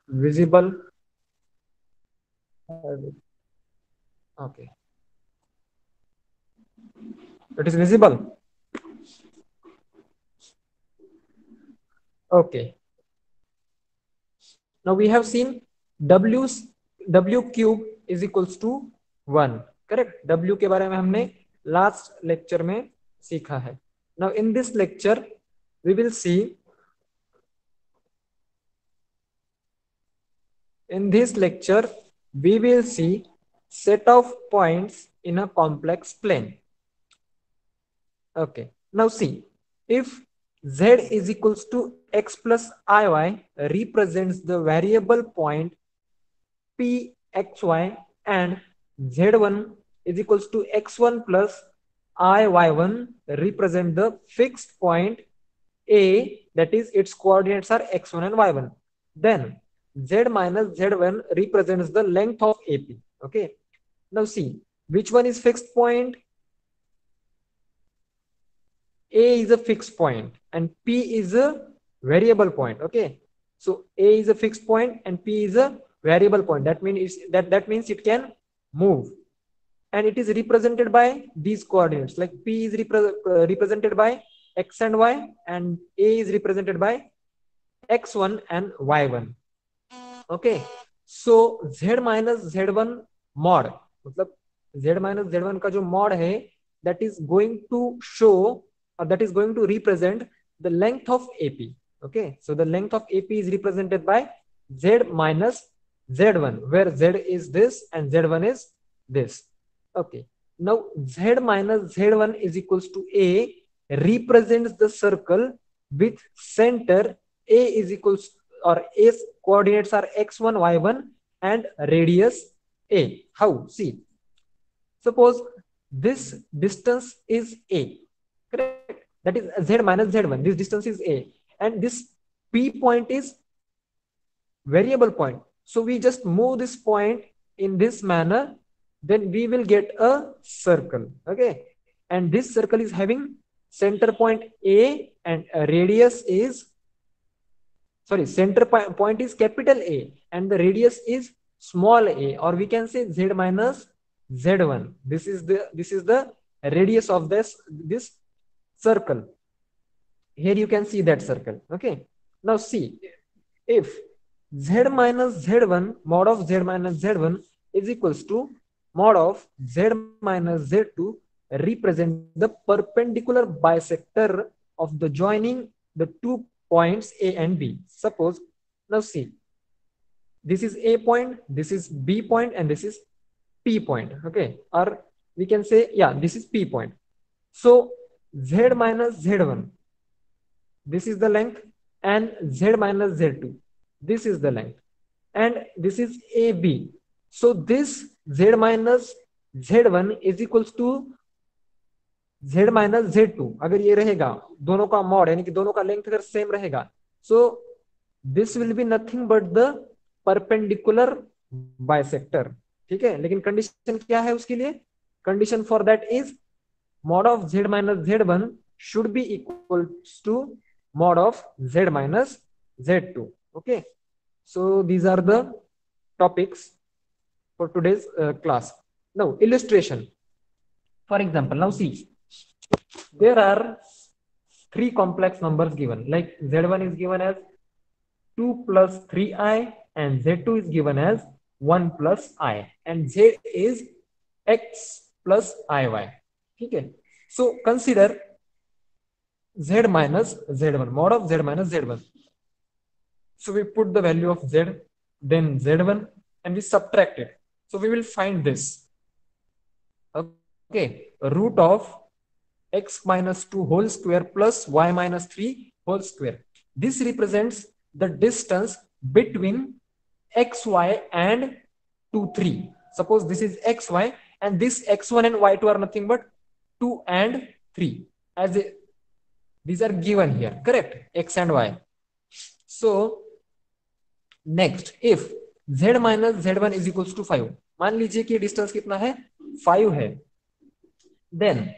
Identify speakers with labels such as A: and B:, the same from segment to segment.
A: visible. Okay, it is visible. Okay, now we have seen w w cube is equals to 1, correct. w के बारे में हमने last lecture में सीखा है. Now in this lecture we will see, in this lecture we will see set of points in a complex plane. Okay, now see, if z is equals to x plus iy represents the variable point pxy, and z1 is equals to x1 plus iy1 represent the fixed point a, that is its coordinates are x1 and y1, then z minus z1 represents the length of ap. Okay, now see which one is fixed point. A is a fixed point and p is a variable point. Okay, so a is a fixed point and p is a variable point. That means that means it can move, and it is represented by these coordinates, like p is represented by x and y, and a is represented by x1 and y1. Okay, so z minus z1 mod, मतलब z minus z1 का जो mod है, that is going to show, or that is going to represent the length of ap. Okay, so the length of ap is represented by z minus z1, where z is this and z1 is this. Okay, now z minus z1 is equals to a represents the circle with center a is equals, or a's coordinates are x1 y1 and radius a. How? See, suppose this distance is a, correct, that is z minus z1, this distance is a, and this p point is variable point. So we just move this point in this manner, then we will get a circle. Okay, and this circle is having center point a and radius is, sorry, center point is capital A and the radius is small a, or we can say z minus z1. This is the radius of this circle. Here you can see that circle. Okay, now see, if z minus z1 mod of z minus z1 is equals to mod of z minus z2 represent the perpendicular bisector of the joining the two points a and b. Suppose, now see, this is a point, this is b point, and this is p point. Okay, or we can say, yeah, this is p point. So z minus z1, this is the length, and z minus z2, this is the length, and this is ab. So this z minus z1 is equals to z minus z2, अगर ये रहेगा दोनों का mod, यानी कि दोनों का length अगर सेम रहेगा, so this will be nothing but the perpendicular bisector. ठीक है, लेकिन कंडीशन क्या है उसके लिए? Condition for that is mod of z minus z1 should be equal to mod of z minus z2. Okay, so these are the topics for today's class. Now illustration. For example, now see, there are three complex numbers given, like z1 is given as 2 plus 3i and z2 is given as 1 plus i, and z is x plus iy. ठीक है, so consider z minus z1, mod of z minus z1. So we put the value of z, then z1, and we subtract it. So we will find this. Okay, root of x minus 2 whole square plus y minus 3 whole square. This represents the distance between xy and 2 3. Suppose this is xy and this x1 and y2 are nothing but 2 and 3, as these are given here, correct, x and y. So next, if z minus z1 is equals to 5, मान लीजिए कि distance कितना है, 5 है, then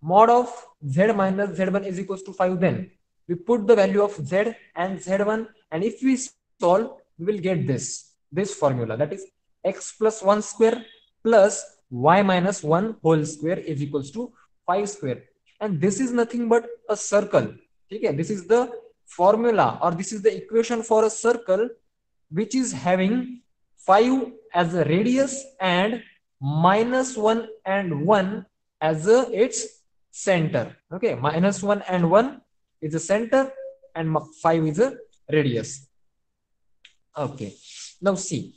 A: mod of z minus z1 is equals to 5, then we put the value of z and z1, and if we solve, we will get this formula, that is x plus 1 square plus y minus 1 whole square is equals to 5 square, and this is nothing but a circle. Okay, this is the formula, or this is the equation for a circle which is having 5 as a radius and minus 1 and 1 as its center. Okay, minus 1 and 1 is the center and 5 is a radius. Okay, now see,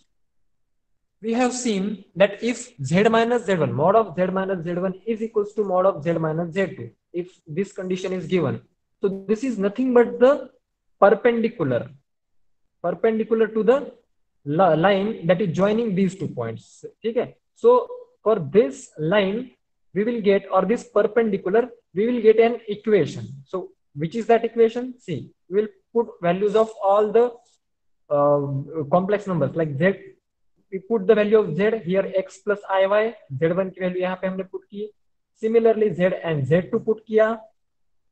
A: we have seen that if z minus z1, mod of z minus z1 is equals to mod of z minus z2, if this condition is given, so this is nothing but the perpendicular to the line that is joining these 2 points. Okay, so for this line we will get, or this perpendicular, we will get an equation. So which is that equation? See, we will put values of all the complex numbers like z. We put the value of z here, x plus iy, z1 की value यहाँ पे हमने put की, similarly z and z2 put किया,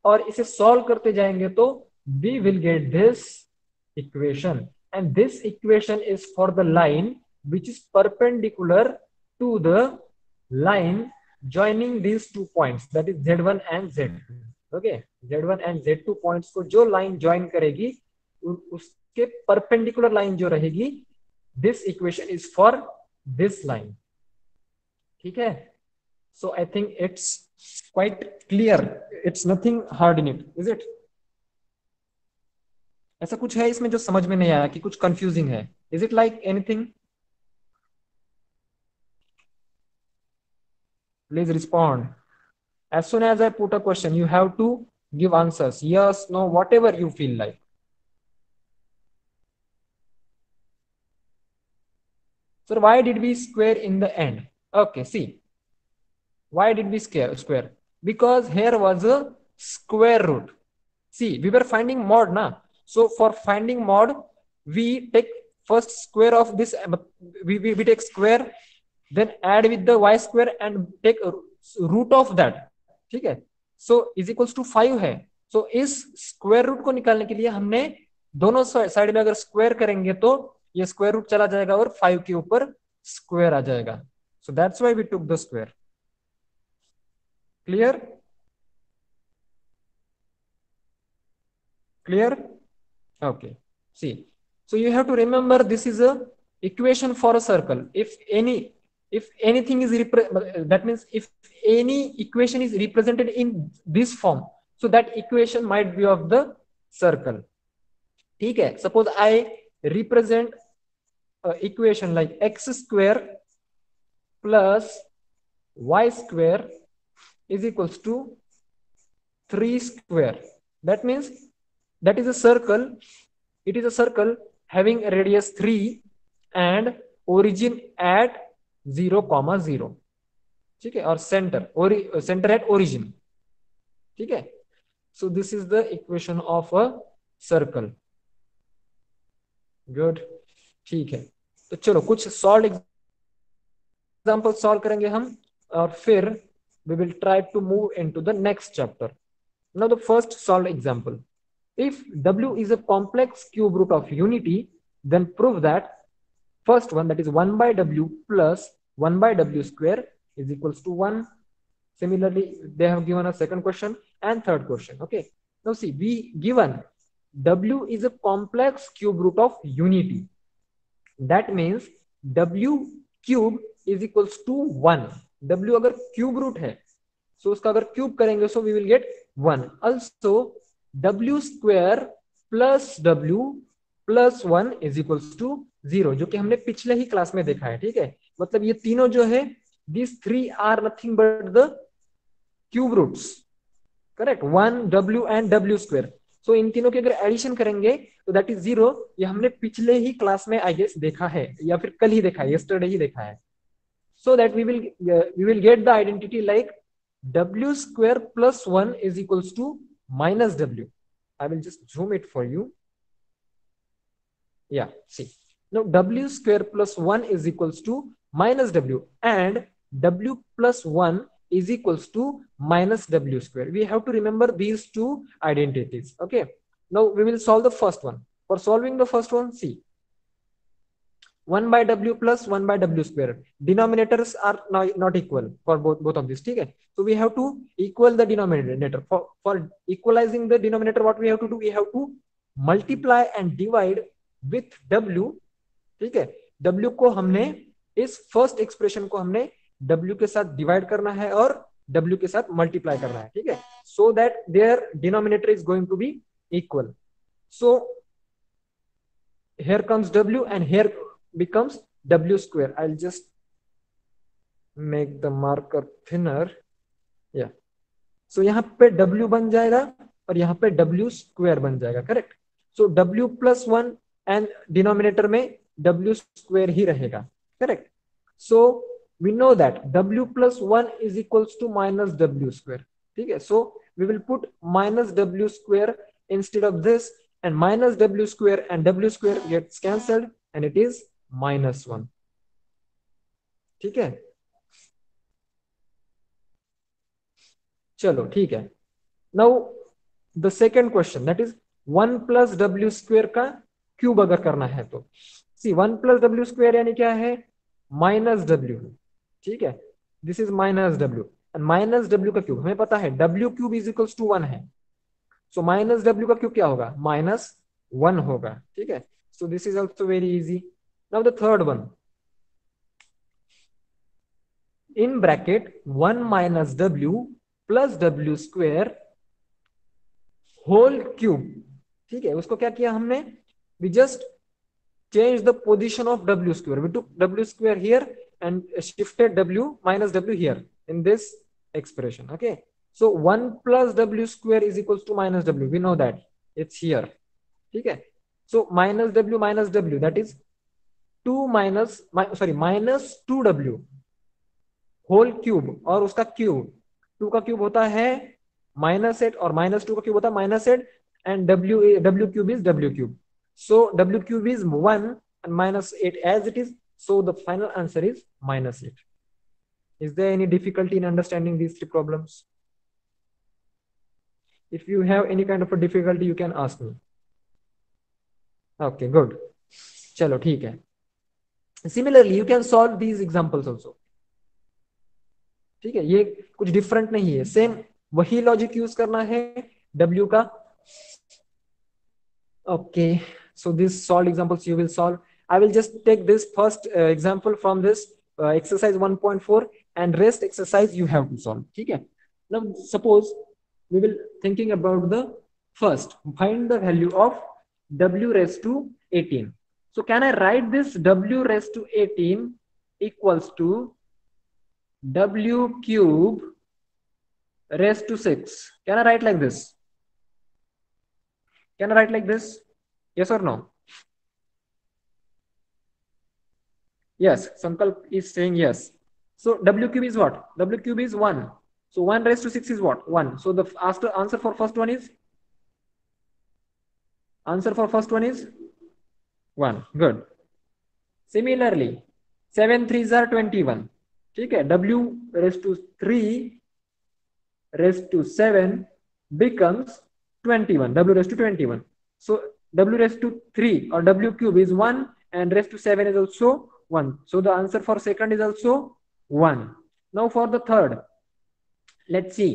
A: और इसे solve करते जाएंगे तो we will get this equation, and this equation is for the line which is perpendicular to the line joining these 2 points, that is z1 and z2. Okay, z1 and z2 points को जो line join करेगी उसके perpendicular line जो रहेगी, this equation is for this line. ठीक है, so I think it's quite clear, it's nothing hard in it, is it? ऐसा कुछ है इसमें जो समझ में नहीं आया कि कुछ कंफ्यूजिंग है? Is it like anything? Please respond. As soon as I put a question you have to give answers, yes, no, whatever you feel like. Sir why did we square in the end? Okay, see, why did we square? Because here was a square root. See, we were finding mod na, so for finding mod we take first square of this, we take square, then add with the y square and take root of that. ठीक है, so is equals to 5 है. so इस square root को निकालने के लिए हमने दोनों साइड में अगर स्क्वायर करेंगे तो ये स्क्वायर रूट चला जाएगा और 5 के ऊपर स्क्वायर आ जाएगा. so that's why we took the square. clear? Clear? Okay, see, so you have to remember this is a equation for a circle. If anything is that means if any equation is represented in this form, so that equation might be of the circle. ठीक है, suppose I represent equation like x square plus y square is equals to 3 square. That means that is a circle, it is a circle having a radius 3 and origin at 0,0. ठीक है, और center at origin. ठीक है, so this is the equation of a circle. good, ठीक है, तो चलो कुछ सॉल्व एग्जांपल सॉल्व करेंगे हम, और फिर we will try to move into the next chapter. Now the first solved example. If W is a complex cube root of unity, then prove that first one, that is 1 by W plus 1 by W square is equals to 1. Similarly, they have given a second question and third question. Okay, now see, we given W is a complex cube root of unity. That means W cube is equals to 1. W अगर cube root है, so उसका अगर cube करेंगे, so we will get 1. Also W square plus W plus 1 is equals to 0, जो कि हमने पिछले ही class में देखा है. ठीक है, मतलब ये तीनों जो है, these three are nothing but the cube roots. Correct, 1, W and W square. So इन तीनों के अगर एडिशन करेंगे तो that is 0. ये हमने पिछले ही क्लास में I guess देखा है, या फिर कल ही देखा है, yesterday ही देखा है. So that we will get the identity like W square plus 1 is equals to minus W. I will just zoom it for you. Yeah, see, now W square plus 1 is equals to minus W, and W plus 1 is equals to minus W square. We have to remember these two identities. Okay, now we will solve the first one. For solving the first one, see, 1 by w plus 1 by w square. Denominators are not equal for both of these. Okay? So we have to equal the denominator. For equalizing the denominator, what we have to do? We have to multiply and divide with w. ठीक है, w को हमने इस first expression को हमने w के साथ divide करना है और w के साथ मल्टीप्लाई करना है. ठीक है, so that their denominator is going to be equal. So here comes w and here becomes w square. I'll just make the marker thinner. Yeah. So यहाँ पे w बन जाएगा और यहाँ पे w square बन जाएगा. Correct. So w plus 1 and denominator में w square ही रहेगा. Correct. So we know that w plus 1 is equals to minus w square. ठीक है. So we will put minus w square instead of this, and minus w square and w square gets cancelled and it is minus 1. ठीक है. चलो ठीक है. Now the second question, that is 1 plus W square का cube अगर करना है तो सी 1 प्लस डब्ल्यू स्क्वेयर यानी क्या है? Minus W. ठीक है, this is minus W and minus W का क्यूब हमें पता है W cube is equals to 1 है. सो माइनस डब्ल्यू का क्यूब क्या होगा? माइनस 1 होगा. ठीक है, so this is also very easy. Now the third one, in bracket 1 minus w plus w square whole cube. ठीक है, उसको क्या किया हमने? we just changed the position of w square. We took w square here and shifted w minus w here in this expression. Okay, so 1 plus w square is equals to minus w. We know that it's here. ठीक है, so minus w that is 2 minus minus 2w whole cube और उसका cube. 2 का cube होता है -8 और -2 का cube होता है -8 and w cube is w cube. So w cube is 1 and -8 as it is. So the final answer is -8. Is there any difficulty in understanding these three problems? If you have any kind of a difficulty, you can ask me. Okay, good. चलो ठीक है. Similarly, you can solve these examples also. ठीक है, ये कुछ different नहीं है, same वही लॉजिक यूज करना है W का. Okay, so this solve examples you will solve. I will just take this first example from this exercise 1.4 and rest exercise you have to solve. ठीक है, now suppose we will thinking about the first, find the value of W raised to 18. So can I write this W raised to 18 equals to W cube raised to 6? Can I write like this? Can I write like this? Yes or no? Yes, Sankalp is saying yes. So W cube is what? W cube is 1. So 1 raised to 6 is what? 1. So the answer for first one is? Answer for first one is 1. Good. Similarly, 7 3s are 21. ठीक है, W raised to 3 raised to 7 becomes 21. W raised to 21. So W raised to 3 or W cube is 1 and raised to 7 is also 1. So the answer for second is also 1. Now for the third, let's see.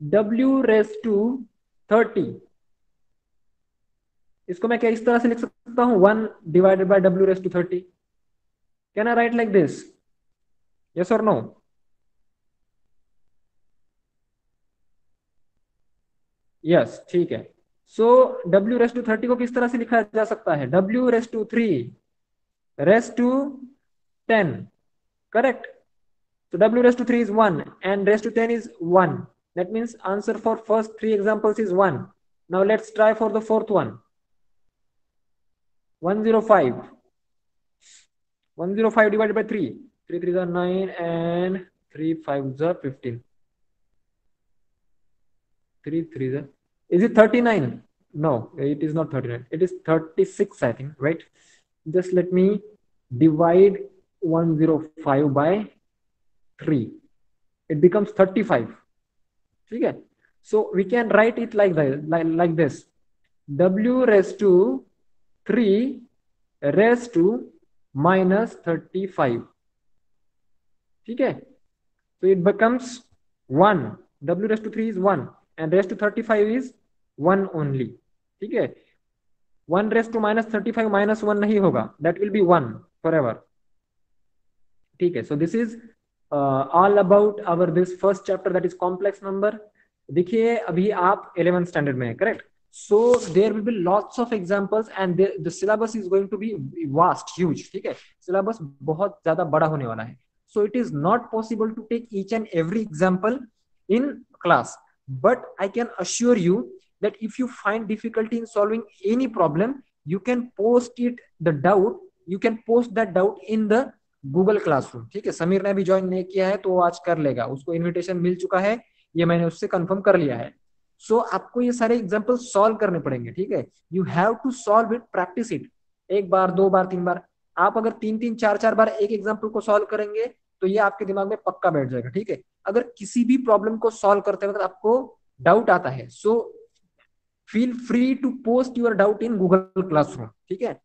A: W raised to 30. इसको मैं क्या इस तरह से लिख सकता हूं? 1 divided by W raised to 30. Can I write like this? Yes or no? Yes, ठीक है. So W raised to 30 को किस तरह से लिखा जा सकता है? W raised to 3 raised to 10. Correct? So W raised to 3 is 1 and raised to 10 is 1. That means answer for first 3 examples is 1. Now let's try for the fourth one. 105. 105 divided by 3. 3 3s are 9 and 3 5s are 15. 3 3s are... Is it 39? No, it is not 39. It is 36, I think, right? Just let me divide 105 by 3. It becomes 35. Okay? So we can write it like this. w raise to 3 raise to -35, ठीक है। तो it becomes 1, w raise to 3 is 1 and raise to 35 is 1 only, ठीक है। 1 raise to -35 -1 नहीं होगा, that will be 1 forever, ठीक है। So this is all about our this first chapter, that is complex number. देखिए अभी आप 11th standard में है, correct. So there will be lots of examples and the syllabus is going to be vast, huge, ठीक है। Syllabus बहुत ज्यादा बड़ा होने वाला है। So it is not possible to take each and every example in class, but I can assure you that if you find difficulty in solving any problem, you can post it the doubt, you can post that doubt in the Google classroom, ठीक है। समीर ने भी join नहीं किया है तो वो आज कर लेगा, उसको इनविटेशन मिल चुका है, ये मैंने उससे कंफर्म कर लिया है। सो आपको ये सारे एग्जांपल सॉल्व करने पड़ेंगे, ठीक है। You have to solve it, practice it, एक बार, दो बार, तीन बार। आप अगर तीन तीन चार चार बार एक एग्जाम्पल को सॉल्व करेंगे तो ये आपके दिमाग में पक्का बैठ जाएगा, ठीक है। अगर किसी भी प्रॉब्लम को सॉल्व करते वक्त आपको डाउट आता है, so feel free to post your doubt in Google classroom, ठीक है।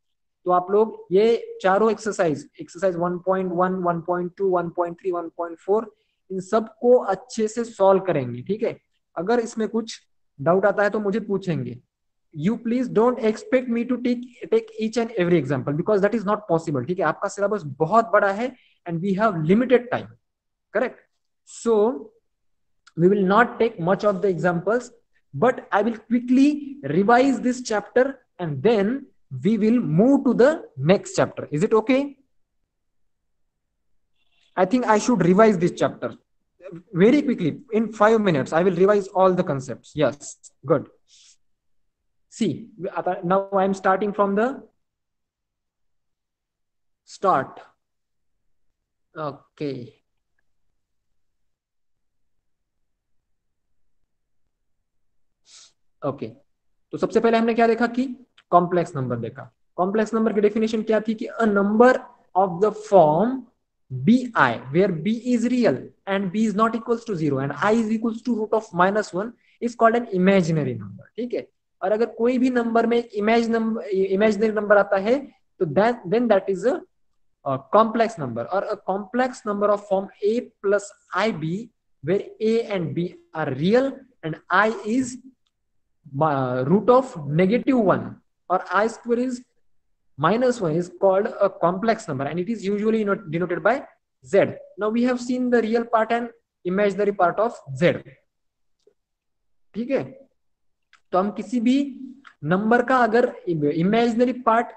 A: तो आप लोग ये चारों एक्सरसाइज 1.1, 1.2, 1.3, 1.4, इन सबको अच्छे से सॉल्व करेंगे, ठीक है। अगर इसमें कुछ डाउट आता है तो मुझे पूछेंगे। You please don't expect me to take each and every example, because that is not possible, ठीक है। आपका सिलेबस बहुत बड़ा है and we have limited time, correct? So we will not take much of the examples, but I will quickly revise this chapter and then we will move to the next chapter. Is it okay? I think I should revise this chapter very quickly. In 5 minutes I will revise all the concepts. Yes, good. See, now I am starting from the start. Okay. Okay, तो सबसे पहले हमने क्या देखा कि complex number देखा। Complex number की definition क्या थी कि a number of the form bi where b is real and b is not equals to 0 and I is equals to root of -1 is called an imaginary number, ठीक है। और अगर कोई भी नंबर में एक इमेजिनरी नंबर आता है तो then that is a complex number, or a complex number of form a plus ib where a and b are real and I is root of -1 or I square is -1 is called a complex number and it is usually denoted by z. Now we have seen the real part and imaginary part of z, ठीक है। तो हम किसी भी number का अगर imaginary part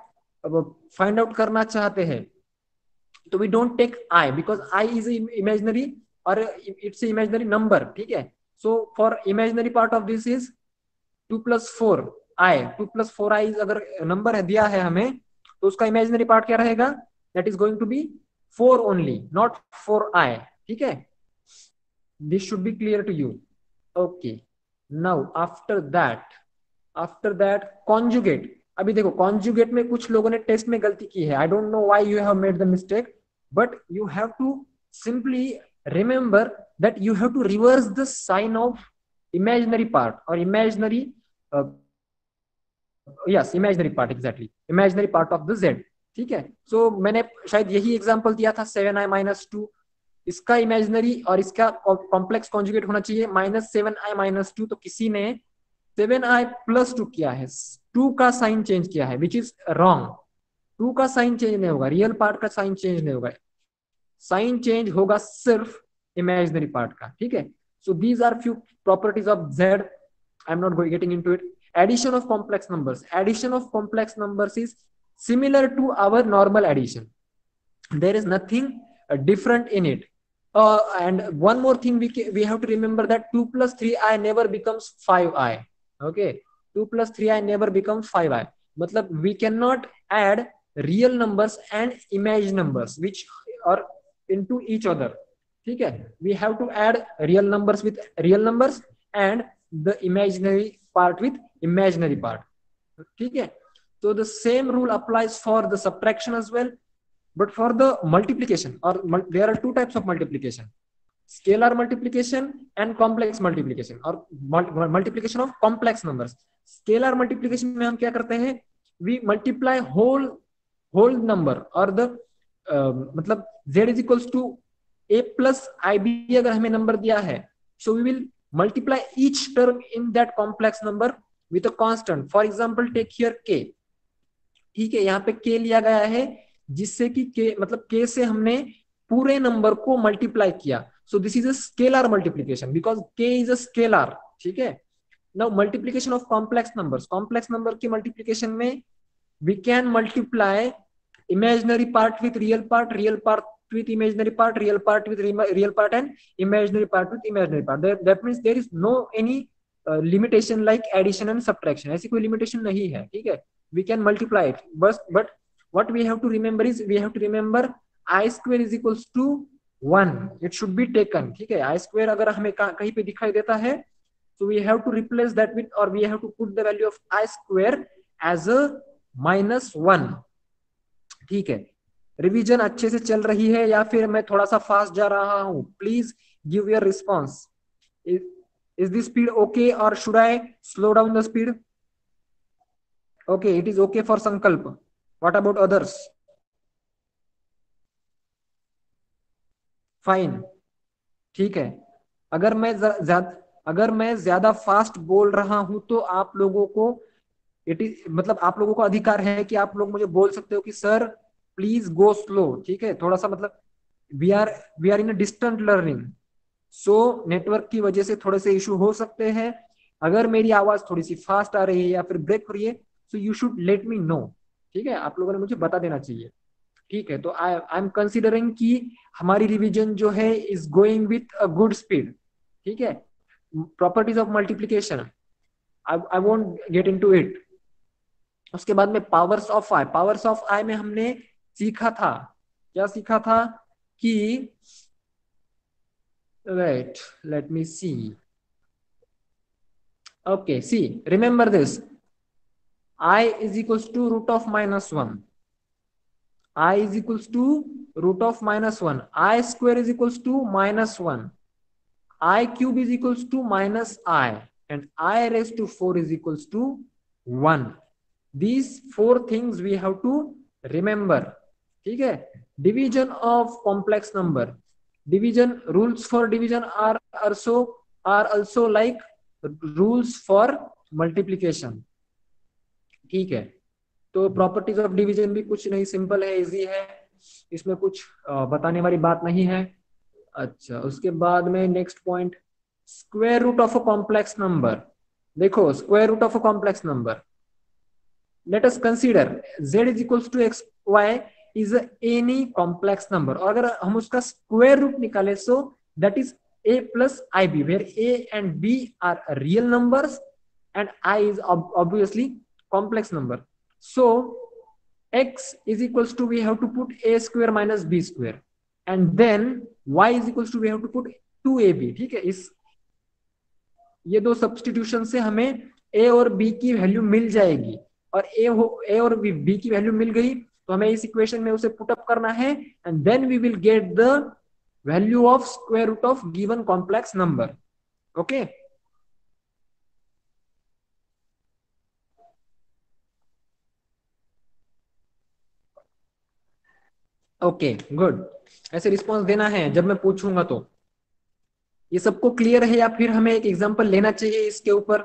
A: find out करना चाहते हैं तो we don't take I, because I is imaginary और इट्स इमेजिनरी नंबर, ठीक है। So for imaginary part of this is 2+4i, 2+4i अगर नंबर है दिया है हमें तो उसका इमेजिनरी पार्ट क्या रहेगा, that is going to be 4 only, not 4i, ठीक है। This should be clear to you. Okay, now after that conjugate. अभी देखो कॉन्जुगेट में कुछ लोगों ने टेस्ट में गलती की है, I don't know why you have made the mistake, but you have to simply remember that you have to reverse the sign of imaginary part or imaginary uh, yes, imaginary part, exactly, imaginary part of the z, ठीक है। सो मैंने शायद यही example दिया था 7i-2, इसका imaginary और इसका कॉम्प्लेक्स कॉन्जुगेट होना चाहिए -7i-2, तो किसी ने 7i+2 किया है, 2 का साइन चेंज किया है, विच इज रॉन्ग। 2 का साइन चेंज नहीं होगा, रियल पार्ट का साइन चेंज नहीं होगा, साइन चेंज होगा सिर्फ इमेजिनरी पार्ट का, ठीक है। So these are few properties of Z, I am not getting into it. Addition of complex numbers, addition of complex numbers is similar to our normal addition, there is nothing different in it. And one more thing we have to remember that 2 plus 3i never becomes 5i, okay, 2 plus 3i never becomes 5i, matlab we cannot add real numbers and imaginary numbers which are into each other, ठीक है। we have to add real numbers with real numbers and the imaginary part with imaginary part, ठीक है। so the same rule applies for the subtraction as well, but for the multiplication, or there are two types of multiplication, scalar multiplication and complex multiplication, और multiplication of complex numbers. Scalar multiplication में हम क्या करते हैं, we multiply whole number और the मतलब z is equals to a plus ib अगर हमें नंबर दिया है, so we will multiply each term in that complex number with a constant. For example take here k, ठीक है, यहाँ पे k लिया गया है जिससे कि k मतलब k से हमने पूरे नंबर को मल्टीप्लाई किया, सो this is a scalar multiplication because k is a scalar, ठीक है। Now multiplication of complex numbers, complex number के मल्टीप्लीकेशन में we can multiply imaginary part with real part, real part with imaginary part, real part with real part, and imaginary part with imaginary part. That means there is no any limitation like addition and subtraction, ऐसी कोई limitation नहीं है, ठीक है। we can multiply it, but what we have to remember is we have to remember I square is equals to 1, it should be taken, ठीक है। I square अगर हमें कहीं पे दिखाई देता है, so we have to replace that with, or we have to put the value of I square as a -1, ठीक है। रिवीजन अच्छे से चल रही है या फिर मैं थोड़ा सा फास्ट जा रहा हूं, please give your response. Is the speed okay or should I slow down the speed? Okay, it is okay for Sankalp, what about others? Fine, ठीक है। अगर मैं ज्यादा फास्ट बोल रहा हूं तो आप लोगों को इट इज मतलब आप लोगों को अधिकार है कि आप लोग मुझे बोल सकते हो कि सर प्लीज गो स्लो, ठीक है। थोड़ा सा मतलब we are in a distant learning, so network की वजह से थोड़े से इशू हो सकते हैं। अगर मेरी आवाज थोड़ी सी फास्ट आ रही है या फिर ब्रेक हो रही है, so you should let me know, ठीक है। आप लोगों ने मुझे बता देना चाहिए, ठीक है। तो आई एम कंसिडरिंग कि हमारी रिवीजन जो है is going with a good speed, ठीक है। Properties of multiplication I won't get into it. उसके बाद में powers of i, powers of i में हमने सीखा था, क्या सीखा था कि wait let me see, okay see remember this, i is equals to root of -1, i is equals to root of -1, i square is equals to -1, i cube is equals to -i, and I raised to 4 is equals to 1. These 4 things we have to remember, ठीक है। Division of complex number, division rules for division are also like rules for multiplication, ठीक है। तो properties of division भी कुछ नहीं, simple है, easy है, इसमें कुछ बताने वाली बात नहीं है। अच्छा, उसके बाद में next point, square root of a complex number. देखो square root of a complex number, let us consider z is equals to x y is any complex number, और अगर हम उसका स्क्वायर रूट निकाले so that is a plus i b, where a and b are real numbers and i is obviously complex number. So x is equals to we have to put a square minus b square, and then y is equals to we have to put 2ab, ठीक है। इस ये दो substitution से हमें a और b की value मिल जाएगी, और a और b की वैल्यू मिल गई तो हमें इस इक्वेशन में उसे पुट अप करना है, and then we will get the value of square root of given complex number, okay. Okay good, ऐसे रिस्पॉन्स देना है जब मैं पूछूंगा तो। ये सबको क्लियर है या फिर हमें एक एग्जांपल लेना चाहिए इसके ऊपर,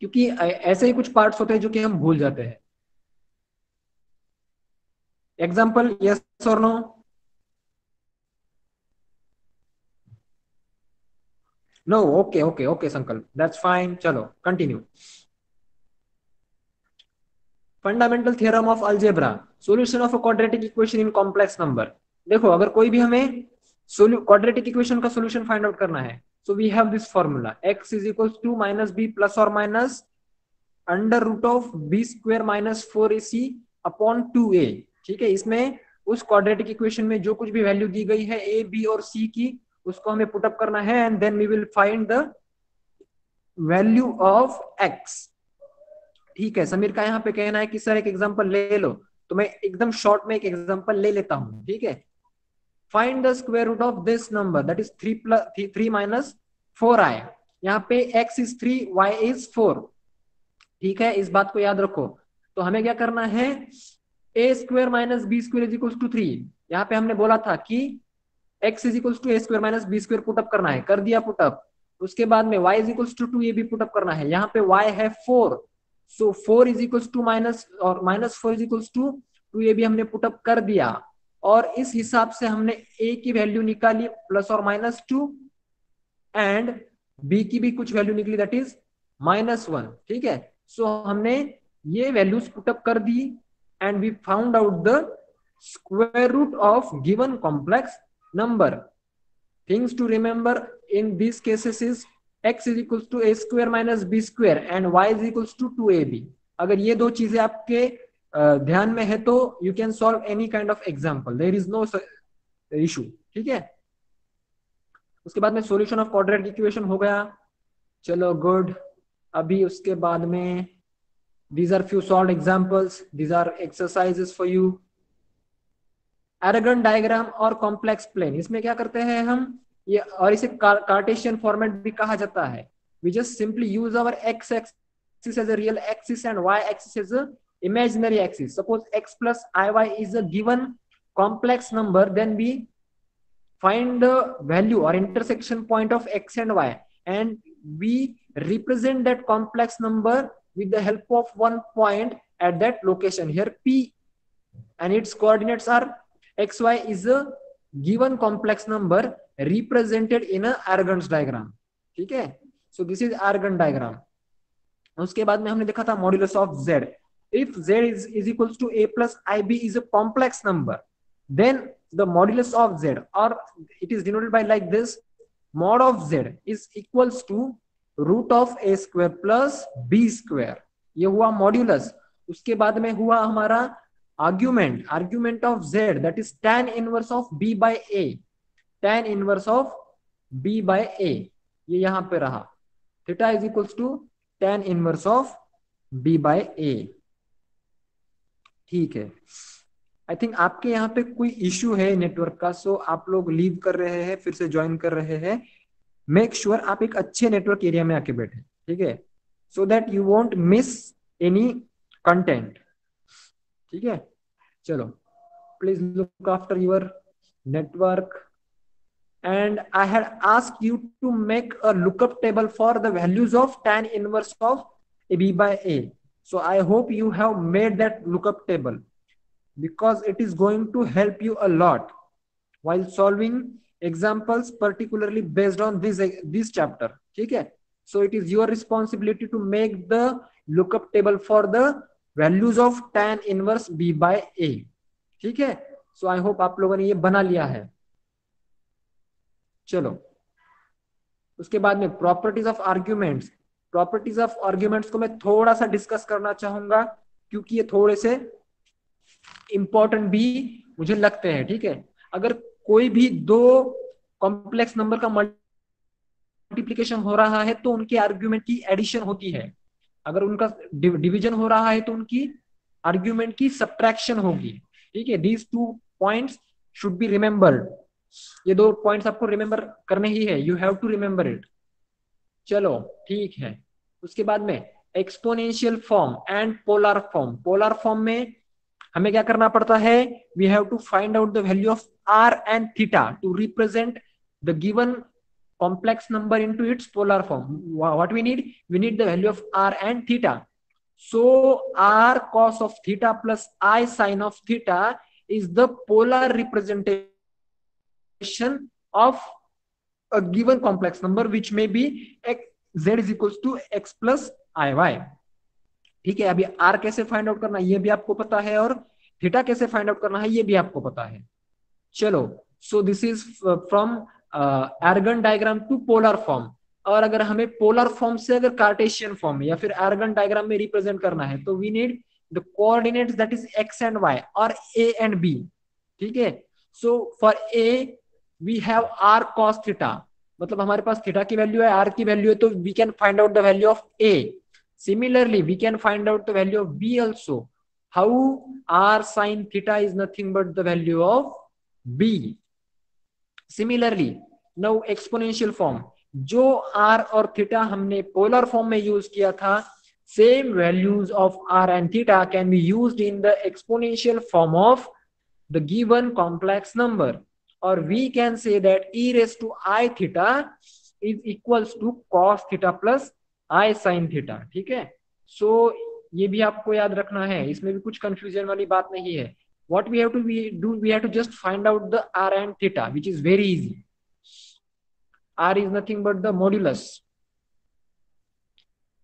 A: क्योंकि ऐसे ही कुछ पार्ट्स होते हैं जो कि हम भूल जाते हैं। Example yes or no? No, okay okay okay Sankalp, that's fine, चलो continue. Fundamental theorem of algebra, solution of a quadratic equation in complex number. देखो अगर कोई भी हमें क्वाड्रेटिक इक्वेशन का सॉल्यूशन फाइंड आउट करना है, so we have this formula, x is equals to minus b plus or minus under root of b square minus 4ac upon 2a, ठीक है। इसमें उस क्वाड्रेटिक इक्वेशन में जो कुछ भी वैल्यू दी गई है a b और c की, उसको हमें पुट अप करना है, and then we will find the value of x, ठीक है। समीर का यहाँ पे कहना है कि सर एक एग्जांपल ले लो, तो मैं एकदम शॉर्ट में एक एग्जांपल ले लेता हूँ, ठीक है। Find the square root of this number that is 3 minus 4i। यहाँ पे x इज 3, y इज 4। ठीक है, इस बात को याद रखो। तो हमें क्या करना है, a square minus b square is equal to 3। यहाँ पे हमने बोला था कि x is equal to a square minus b square put up करना है, कर दिया पुटअप। उसके बाद में y इज इक्वल टू 2 ये भी पुटअप करना है। यहाँ पे y है 4, सो 4 इज इक्वल टू माइनस, और माइनस 4 इज इक्वल टू 2 ये भी हमने पुटअप कर दिया। और इस हिसाब से हमने a की वैल्यू निकाली plus or minus 2, and b की भी कुछ वैल्यू निकली दैट इज -1। ठीक है, सो हमने ये वैल्यूज पुटअप कर दी and we found out the square root of given complex number. Things to remember in these cases is x is equals to a square minus b square and y is equals to 2ab। अगर ये दो चीजें आपके ध्यान में है तो you can solve any kind of example, there is no issue. ठीक है, उसके बाद में सॉल्यूशन ऑफ क्वाड्रेटिक इक्वेशन हो गया। चलो गुड। अभी उसके बाद में these are few solved examples, these are exercises for you। Argand diagram or complex plane, इसमें क्या करते हैं हम ये, और इसे कार्टेशियन फॉर्मेट भी कहा जाता है। We just simply use our X axis as a real axis and Y axis as a imaginary axis। Suppose x plus iy is a given complex number, then we find the value or intersection point of x and y, and we represent that complex number with the help of one point at that location, here p, and its coordinates are xy is a given complex number represented in a Aragon's diagram। ठीक है, so this is Aragon diagram। उसके बाद में हमने देखा था modulus of z। if z is equals to a plus ib is a complex number, then the modulus of z, or it is denoted by like this, mod of z is equals to root of a square plus b square। ये हुआ modulus. उसके बाद में हुआ हमारा argument of z, that is tan inverse of b by a, tan inverse of b by a, ये यहां पे रहा। Theta is equals to tan inverse of b by a। ठीक है, आई थिंक आपके यहाँ पे कोई इश्यू है नेटवर्क का, सो आप लोग लीव कर रहे हैं फिर से ज्वाइन कर रहे हैं। मेक श्योर आप एक अच्छे नेटवर्क एरिया में आके बैठे, ठीक है, so that you won't miss any content. ठीक है, चलो, please look after your network. And I had asked you to make a lookup table for the values of tan inverse of b by a। So I hope you have made that lookup table, because it is going to help you a lot while solving examples, particularly based on this chapter। ठीक है, so it is your responsibility to make the lookup table for the values of tan inverse b by a। ठीक है, so I hope आप लोगों ने ये बना लिया है। चलो, उसके बाद में properties of arguments. Properties of arguments को मैं थोड़ा सा डिस्कस करना चाहूंगा, क्योंकि ये थोड़े से इंपॉर्टेंट भी मुझे लगते हैं। ठीक है, अगर कोई भी दो कॉम्प्लेक्स नंबर का मल्टीप्लिकेशन हो रहा है तो उनके आर्ग्यूमेंट की एडिशन होती है। अगर उनका डिवीजन हो रहा है तो उनकी आर्ग्यूमेंट की सब्ट्रैक्शन होगी। ठीक है, these two points should be remembered. ये दो पॉइंट्स आपको रिमेंबर करने ही है, you have to remember it. चलो ठीक है, उसके बाद में exponential form and polar form. Polar form में हमें क्या करना पड़ता है, we have to find out the value of R and theta to represent the given complex number into its polar form। what we need the value of r and theta। so r cos of theta plus I sin of theta is the polar representation of a given complex number which may be x, z is equals to x plus iy। ठीक है, अभी r कैसे find out करना है ये भी आपको पता है, और थीटा कैसे फाइंड आउट करना है ये भी आपको पता है। चलो, so this is from Argand diagram to polar form. और अगर हमें पोलर फॉर्म से अगर कार्टेशियन फॉर्म में या फिर एरागोन डायग्राम में रिप्रेजेंट करना है तो we need the coordinates that is X and Y और ए एंड बी। ठीक है, so for A we have R cos theta, मतलब हमारे पास थीटा की वैल्यू है, आर की वैल्यू है, तो we can find out the value of A. Similarly we can find out the value of B also. How? R sine theta is nothing but the value of B. Similarly now exponential form, जो R और theta हमने polar form में use किया था, same values of R and theta can be used in the exponential form of the given complex number, or we can say that e raised to I theta is equals to cos theta plus I sin theta. ठीक है, सो ये भी आपको याद रखना है, इसमें भी कुछ कंफ्यूजन वाली बात नहीं है. what we have to do, we have to just find out the r and theta, which is very easy. r is nothing but the modulus.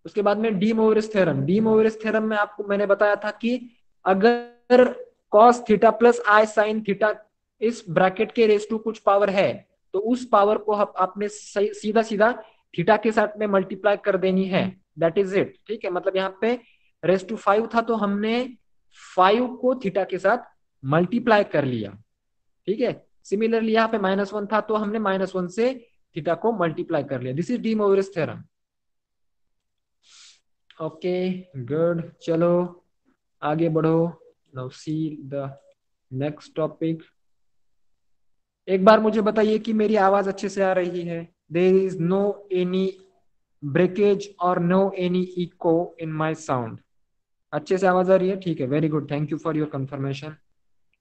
A: उसके बाद में D Moivre's theorem. D Moivre's theorem में आपको मैंने बताया था कि अगर cos थीटा प्लस आई साइन थीटा इस ब्रैकेट के रेस टू कुछ पावर है, तो उस पावर को आपने सीधा सीधा थीटा के साथ में मल्टीप्लाई कर देनी है. That is it. ठीक है, मतलब यहाँ पे रेस टू 5 था तो हमने 5 को थीटा के साथ मल्टीप्लाई कर लिया. ठीक है, सिमिलरली यहाँ पे -1 था तो हमने -1 से थीटा को मल्टीप्लाई कर लिया. This is De Moivre's theorem. Okay good, चलो आगे बढ़ो. Now see the next topic. एक बार मुझे बताइए कि मेरी आवाज अच्छे से आ रही है. There is no any breakage और no any echo in my sound. अच्छे से आवाज आ रही है? ठीक है, very good, thank you for your confirmation.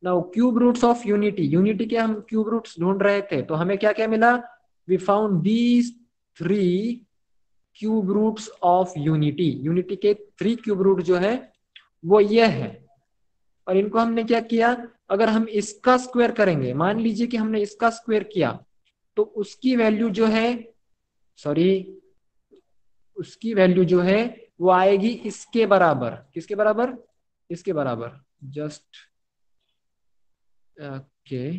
A: Now cube roots of unity. Unity के हम क्यूब रूट्स ढूंढ रहे थे, तो हमें क्या क्या मिला? We found these 3 cube roots of unity. Unity के 3 क्यूब रूट जो है वो ये है, और इनको हमने क्या किया, अगर हम इसका स्क्वायर करेंगे, मान लीजिए कि हमने इसका स्क्वायर किया, तो उसकी वैल्यू जो है, सॉरी, उसकी वैल्यू जो है वो आएगी इसके बराबर. किसके बराबर? इसके बराबर. जस्ट ओके,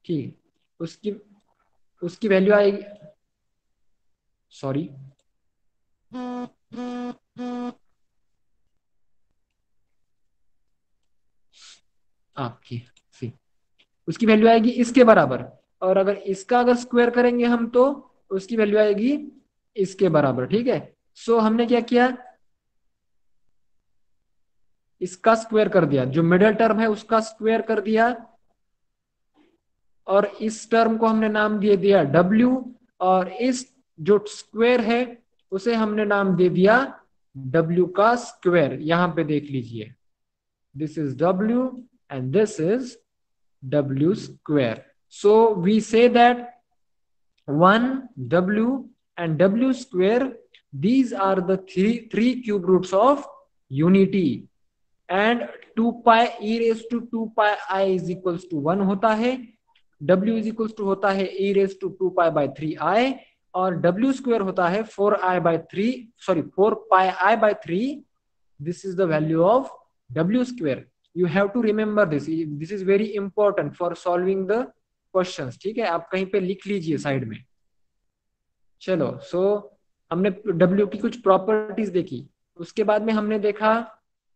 A: ठीक. उसकी उसकी वैल्यू आएगी, सॉरी, आपकी सी, उसकी वैल्यू आएगी इसके बराबर. और अगर इसका अगर स्क्वायर करेंगे हम, तो उसकी वैल्यू आएगी इसके बराबर. ठीक है, सो हमने क्या किया, इसका स्क्वायर कर दिया, जो मिडिल टर्म है उसका स्क्वायर कर दिया, और इस टर्म को हमने नाम दे दिया W, और इस जो स्क्वायर है उसे हमने नाम दे दिया W का स्क्वायर. यहां पे देख लीजिए, this is W and this is W square. So we say that 1W and W square, these are the three cube roots of unity, and 2 pi e raised to 2 pi I is equals to 1 होता है. W is equals to होता है e raised to 2 pi by 3i, और W square होता है 4i by 3, sorry 4 pi I by 3. This is the value of W square. You have to remember this. This is very important for solving the questions. ठीक है, आप कहीं पे लिख लीजिए साइड में. चलो, सो हमने W की कुछ प्रॉपर्टीज देखी. उसके बाद में हमने देखा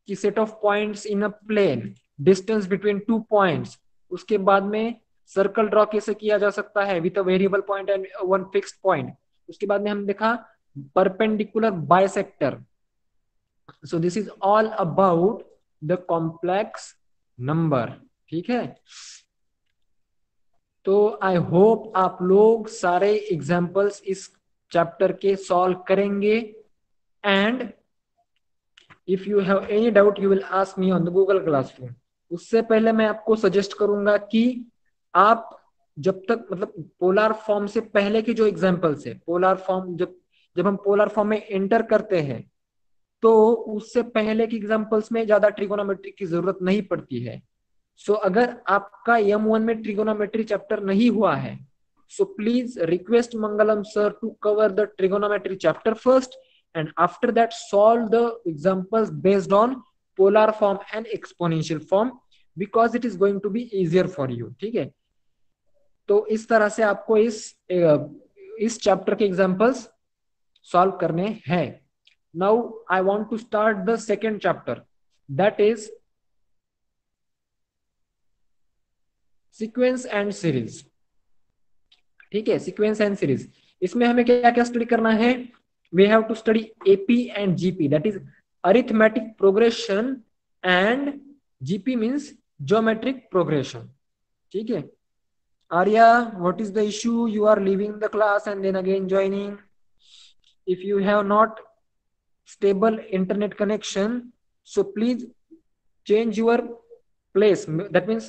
A: कि set of points in a plane, distance between 2 points. उसके बाद में सर्कल ड्रॉ कैसे किया जा सकता है with a variable point and one fixed point. उसके बाद में हम देखा perpendicular bisector. So this is all about the complex number. ठीक है, तो आई होप आप लोग सारे एग्जाम्पल्स इस चैप्टर के सॉल्व करेंगे, and if you have any doubt you will ask me on the Google classroom. उससे पहले मैं आपको सजेस्ट करूंगा कि आप जब तक, मतलब पोलर फॉर्म से पहले की जो एग्जाम्पल्स है, पोलर फॉर्म जब हम पोलर फॉर्म में एंटर करते हैं, तो उससे पहले की एग्जाम्पल्स में ज्यादा ट्रिगोनोमेट्री की जरूरत नहीं पड़ती है. सो अगर आपका M1 में ट्रिगोनोमेट्री चैप्टर नहीं हुआ है, so please request Mangalam sir to cover the trigonometry chapter first, and after that solve the examples based on polar form and exponential form, because it is going to be easier for you. ठीक है, तो इस तरह से आपको इस chapter के examples solve करने हैं. Now I want to start the second chapter, that is sequence and series. ठीक है, सीक्वेंस एंड सीरीज. इसमें हमें क्या क्या स्टडी करना है? We have to study AP and GP, that is arithmetic progression, and GP means geometric progression. ठीक है. Arya, what is the issue? You are leaving the class and then again joining. If you have not stable internet connection, so please change your place. That means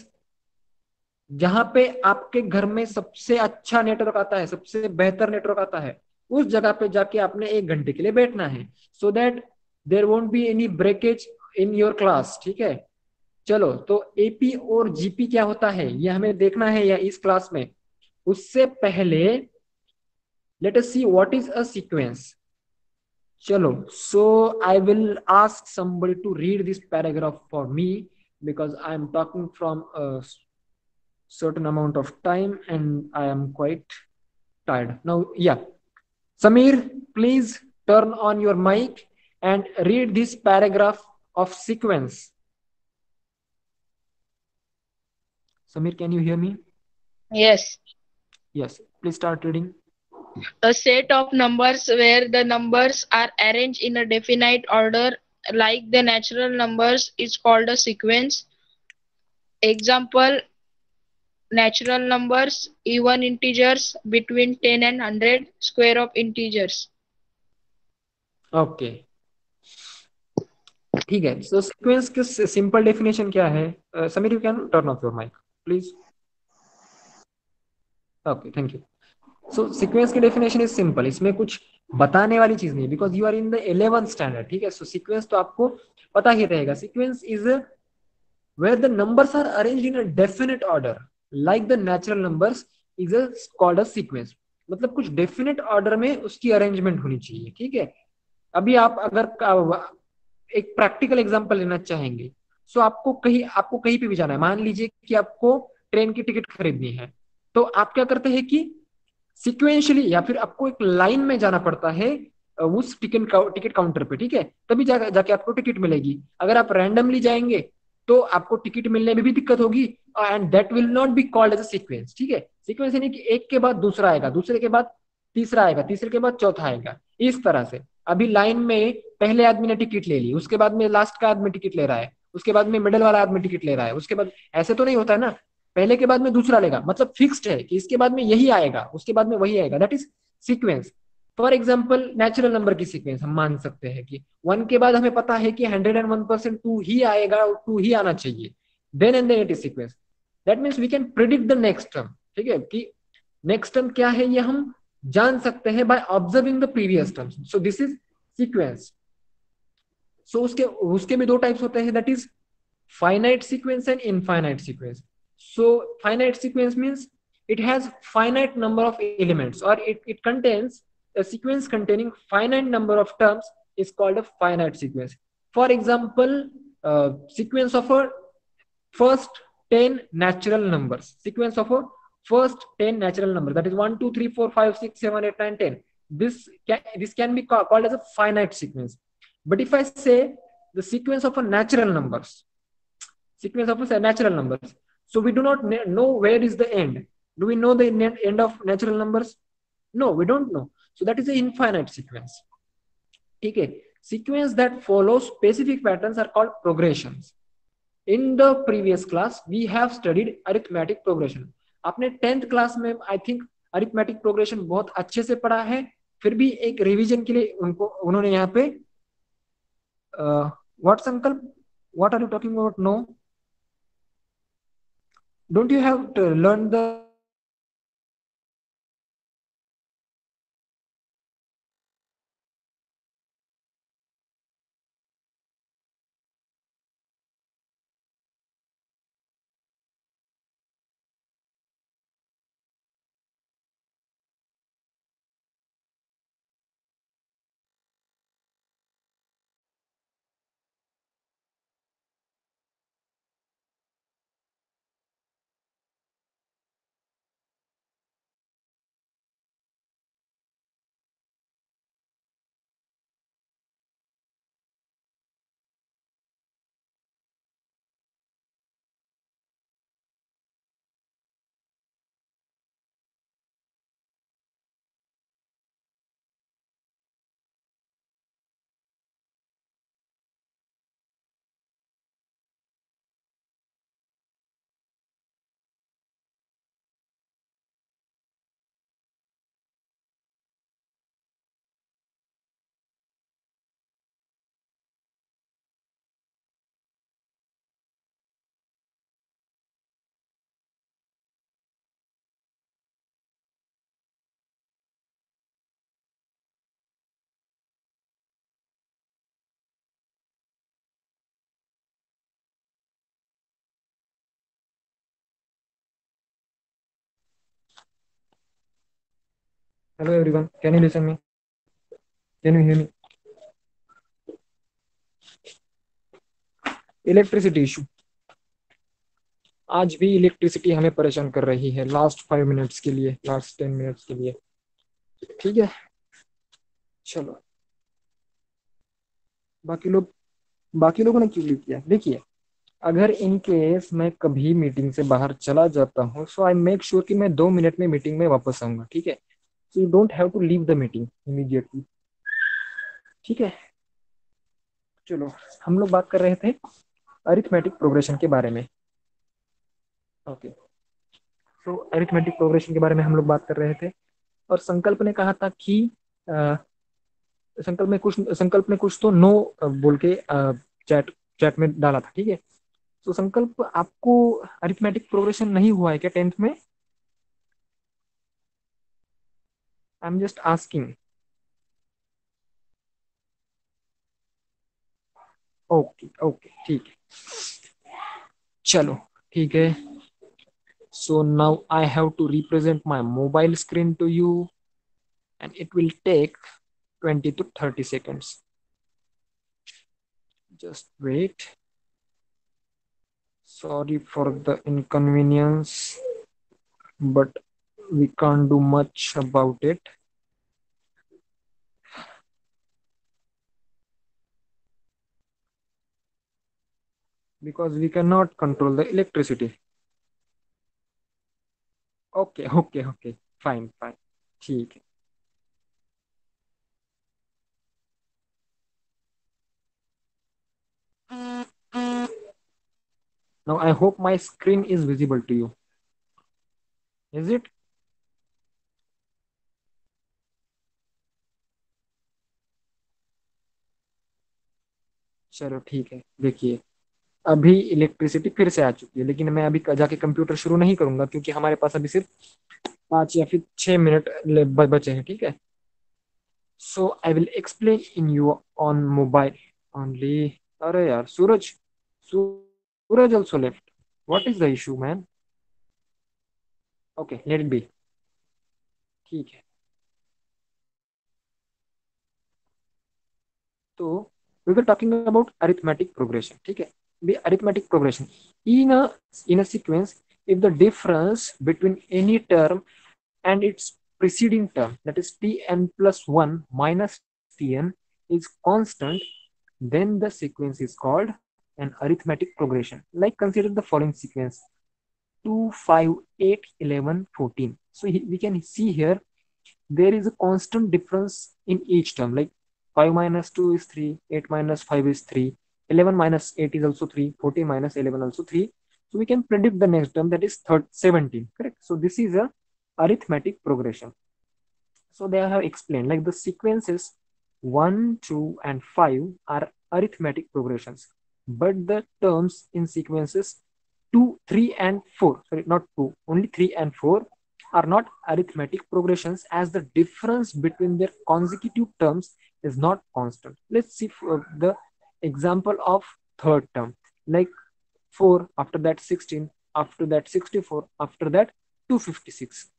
A: जहां पे आपके घर में सबसे अच्छा network आता है, सबसे बेहतर नेटवर्क आता है, उस जगह पे जाके आपने 1 घंटे के लिए बैठना है, so that there won't be any breakage in your class. ठीक है. चलो, तो एपी और जीपी क्या होता है ये हमें देखना है या इस क्लास में. उससे पहले let us see what is a sequence. चलो, so I will ask somebody to read this paragraph for me because I am talking from a certain amount of time and I am quite tired now. Yeah, Samir, please turn on your mic and read this paragraph of sequence. Samir, can you hear me?
B: Yes.
A: Yes, please start reading.
B: A set of numbers where the numbers are arranged in a definite order, like the natural numbers, is called a sequence. Example: natural numbers, even integers between 10 and 100, square of integers.
A: Okay. ठीक है. So sequence की simple definition क्या है? Samir, you can turn off your mic, please. Okay, thank you. So sequence की definition is simple. इसमें कुछ बताने वाली चीज नहीं, because you are in the 11th standard. ठीक है. सो सीक्वेंस तो आपको पता ही रहेगा. Sequence is where the numbers are arranged in a definite order like the natural numbers is called a sequence. मतलब कुछ डेफिनेट ऑर्डर में उसकी अरेंजमेंट होनी चाहिए. ठीक है. अभी आप अगर एक प्रैक्टिकल एग्जांपल लेना चाहेंगे, सो आपको कहीं पे भी जाना है. मान लीजिए कि आपको ट्रेन की टिकट खरीदनी है, तो आप क्या करते हैं कि सिक्वेंशली या फिर आपको एक लाइन में जाना पड़ता है उस टिकट काउंटर पे. ठीक है. तभी जाके आपको टिकट मिलेगी. अगर आप रैंडमली जाएंगे तो आपको टिकट मिलने में भी दिक्कत होगी, and that will not be called as a sequence. ठीक है. सीक्वेंस यानी कि एक के बाद दूसरा आएगा, दूसरे के बाद तीसरा आएगा, तीसरे के बाद चौथा आएगा, इस तरह से. अभी लाइन में पहले आदमी ने टिकट ले ली, उसके बाद में लास्ट का आदमी टिकट ले रहा है, उसके बाद में मिडिल वाला आदमी टिकट ले रहा है, उसके बाद ऐसे तो नहीं होता है ना. पहले के बाद में दूसरा लेगा, मतलब फिक्स्ड है कि इसके बाद में यही आएगा, उसके बाद में वही आएगा. That is sequence. For example natural number की सीक्वेंस हम मान सकते हैं कि 1 के बाद हमें पता है कि 101% 2 ही आएगा और 2 ही आना चाहिए. Then it is sequence. That means we can predict the next term. ठीक है. कि नेक्स्ट टर्म क्या है ये हम जान सकते हैं by observing the previous terms. So this is sequence. So उसके उसके भी दो टाइप्स होते हैं. That is finite sequence and infinite sequence. So finite sequence means it has finite number of elements, or it contains a sequence containing finite number of terms is called a finite sequence. For example, sequence of a first 10 natural numbers, sequence of a first 10 natural number, that is 1 2 3 4 5 6 7 8 9 10. This can be called as a finite sequence. But if I say the sequence of a natural numbers, sequence of natural numbers, so we do not know where is the end. Do we know the end of natural numbers? No, we don't know. So that is an infinite sequence. Okay. Sequence that follow specific patterns are called progressions. In the previous class we have studied arithmetic progression. आपने 10th class में I think arithmetic progression बहुत अच्छे से पढ़ा है. फिर भी एक रिवीजन के लिए उन्होंने यहाँ पे what Sankalp, what are you talking about? No, don't you have to learn the arithmetic progression in your 10th class? Hello everyone, can you listen me? Can you hear me? Electricity issue, आज भी electricity हमें परेशान कर रही है last 5 minutes के लिए, last 10 minutes के लिए। ठीक है, चलो। बाकी लोग, बाकी लोगों ने क्यों लीव किया? देखिए, अगर इन केस मैं कभी मीटिंग से बाहर चला जाता हूँ, सो आई मेक श्योर कि मैं 2 मिनट में मीटिंग में वापस आऊंगा। ठीक है, so you don't have to leave the meeting immediately. ठीक है, चलो। हम लोग बात कर रहे थे अरिथमेटिक प्रोग्रेशन के बारे में। ओके, सो अरिथमेटिक प्रोग्रेशन के बारे में हम लोग बात कर रहे थे, और संकल्प ने कहा था कि अ, संकल्प ने कुछ तो नो बोल के चैट चैट में डाला था। ठीक है, तो संकल्प, आपको अरिथमेटिक प्रोग्रेशन नहीं हुआ है क्या 10th में? I am just asking. Okay okay, ठीक है, चलो, ठीक है। So now I have to represent my mobile screen to you, and it will take 20 to 30 seconds. Just wait. Sorry for the inconvenience, but we can't do much about it because we cannot control the electricity. Okay, okay, okay. Fine, fine. ठीक है. Now I hope my screen is visible to you. Is it? चलो ठीक है, देखिए, अभी electricity फिर से आ चुकी है, लेकिन मैं अभी जाके कंप्यूटर शुरू नहीं करूंगा क्योंकि हमारे पास अभी सिर्फ 5 या फिर 6 मिनट बचे हैं। ठीक है, so I will explain in you on mobile only. अरे यार, Suraj also left. What is the issue man? Okay, let it be. ठीक है, तो we were talking about arithmetic progression. ठीक है, the arithmetic progression in a sequence, if the difference between any term and its preceding term, that is tn plus 1 minus tn, is constant, then the sequence is called an arithmetic progression. Like, consider the following sequence: 2, 5, 8, 11, 14. So we can see here there is a constant difference in each term. Like 5 minus 2 is 3, 8 minus 5 is 3, 11 minus 8 is also 3, 14 minus 11 also 3. So we can predict the next term, that is 17. Correct. So this is a arithmetic progression. So they have explained like the sequences 1, 2, and 5 are arithmetic progressions, but the terms in sequences 2, 3, and 4, sorry, not 2, only 3 and 4 are not arithmetic progressions, as the difference between their consecutive terms is not constant. Let's see the example of third term, like 4, after that 16, after that 64, after that 256.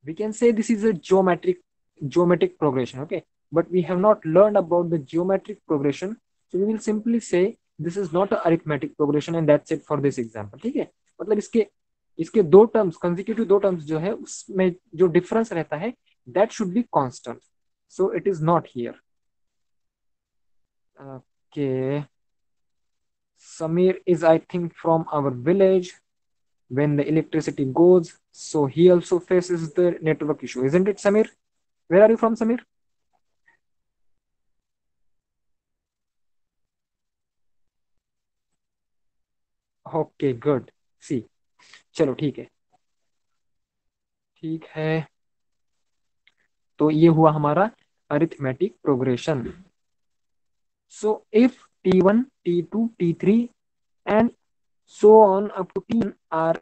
A: We can say this is a geometric progression. Okay, but we have not learned about the geometric progression, so we will simply say this is not a arithmetic progression, and that's it for this example. ठीक है, मतलब इसके इसके दो terms, consecutive दो terms जो है उसमें जो डिफरेंस रहता है, that should be constant, so it is not here. Okay, Samir is, I think, from our village. When the electricity goes, so he also faces the network issue, isn't it, Samir? Where are you from, Samir? Okay, good, see. चलो ठीक है, ठीक है, तो ये हुआ हमारा arithmetic progression. So if t1, t2, t3 and so on up to tn are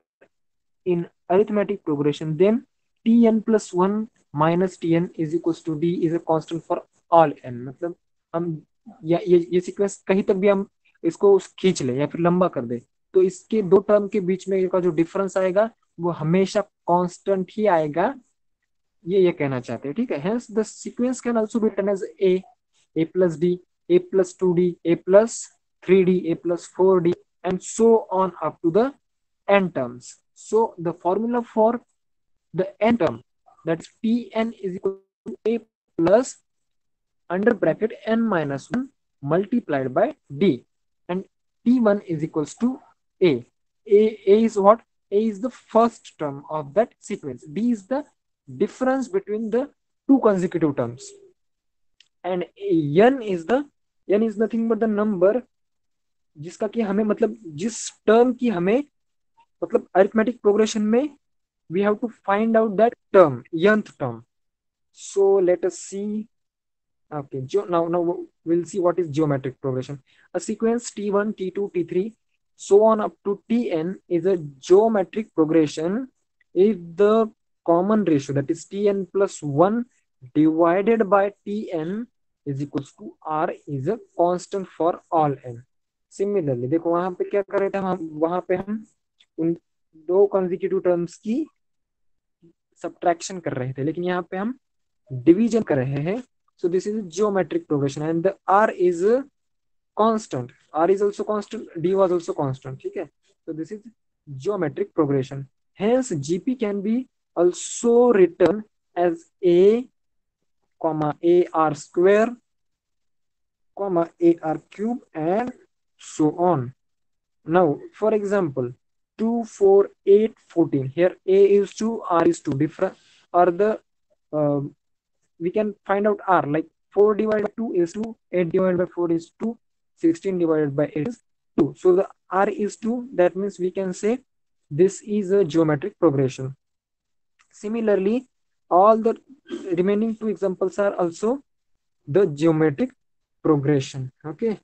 A: in arithmetic progression, then tn plus 1 minus tn is equals to d is a constant for all n. मतलब हम ये sequence कहीं तक भी हम इसको खींच ले या फिर लंबा कर दे, तो इसके दो टर्म के बीच में का जो डिफरेंस आएगा वो हमेशा कांस्टेंट ही आएगा, ये कहना चाहते हैं, ठीक है। Hence the sequence can also be written as A plus D, A plus 2d, A plus 3d, A plus 4d, and so on up to the n terms. So the formula for the n term, that is Tn is equal to a plus under bracket n minus 1 multiplied by d, and T1 is equals to a. A is what? A is the first term of that sequence. D is the difference between the two consecutive terms, and n is nothing but the number जिसका कि हमें मतलब जिस term की हमें मतलब arithmetic progression में we have to find out that term, nth term. So let us see. Okay, now we'll see what is geometric progression. A sequence t1, t2, t3, so on up to tn is a geometric progression if the common ratio, that is tn plus 1 divided by tn is equals to r, is a constant for all n. Similarly, देखो वहां पे क्या कर रहे थे हम, वहां पे हम उन दो consecutive terms की सब्ट्रैक्शन कर रहे थे, लेकिन यहाँ पे हम डिवीजन कर रहे हैं. So this is geometric progression and the R is constant, R is also constant, D was also constant, ठीक है. So this is geometric progression. Hence gp can be also written as a comma ar square comma ar cube and so on. Now for example 2 4 8 14, here a is 2, r is 2, different are the uh, we can find out r, like 4 divided by 2 is 2, 8 divided by 4 is 2, 16 divided by 8 is 2. So the r is 2, that means we can say this is a geometric progression. Similarly, all the remaining two examples are also the geometric progression. Okay,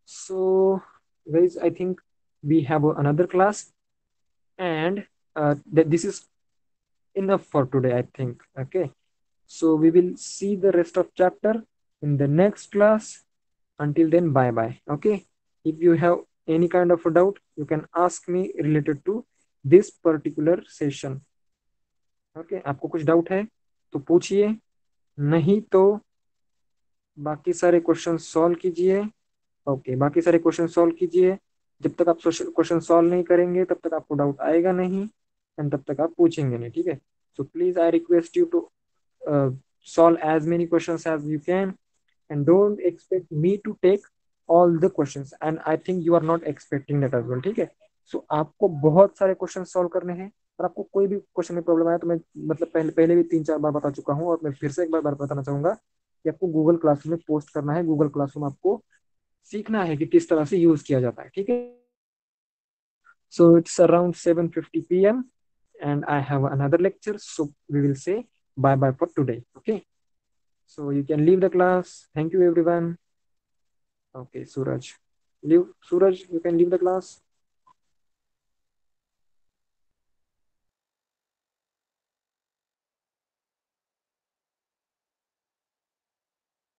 A: so guys, I think we have another class, and this is enough for today, I think. Okay, so we will see the rest of chapter in the next class. Until then, bye bye. Okay, if you have any kind of a doubt, you can ask me related to this particular session. Okay, आपको कुछ doubt है तो पूछिए, नहीं तो बाकी सारे question solve कीजिए. ओके, बाकी सारे क्वेश्चन सॉल्व कीजिए. जब तक आप क्वेश्चन सॉल्व नहीं करेंगे तब तक आपको डाउट आएगा नहीं, एंड तब तक आप पूछेंगे नहीं, ठीक है. So please I request you to solve as many questions as you can, and don't expect me to take all the questions, and I think you are not expecting that as well, ठीक है. सो आपको बहुत सारे question solve करने हैं, और आपको कोई भी क्वेश्चन में प्रॉब्लम आया तो मैं मतलब पहले भी 3 4 बार बता चुका हूँ, और मैं फिर से एक बार बताना चाहूंगा कि आपको गूगल क्लासरूम में पोस्ट करना है. गूगल क्लासरूम आपको सीखना है कि किस तरह से यूज किया जाता है, ठीक है. So it's around 7:50 p.m. and I have another lecture, so we will say bye bye for today. Okay, so you can leave the class. Thank you everyone. Okay, Suraj, you can leave the class.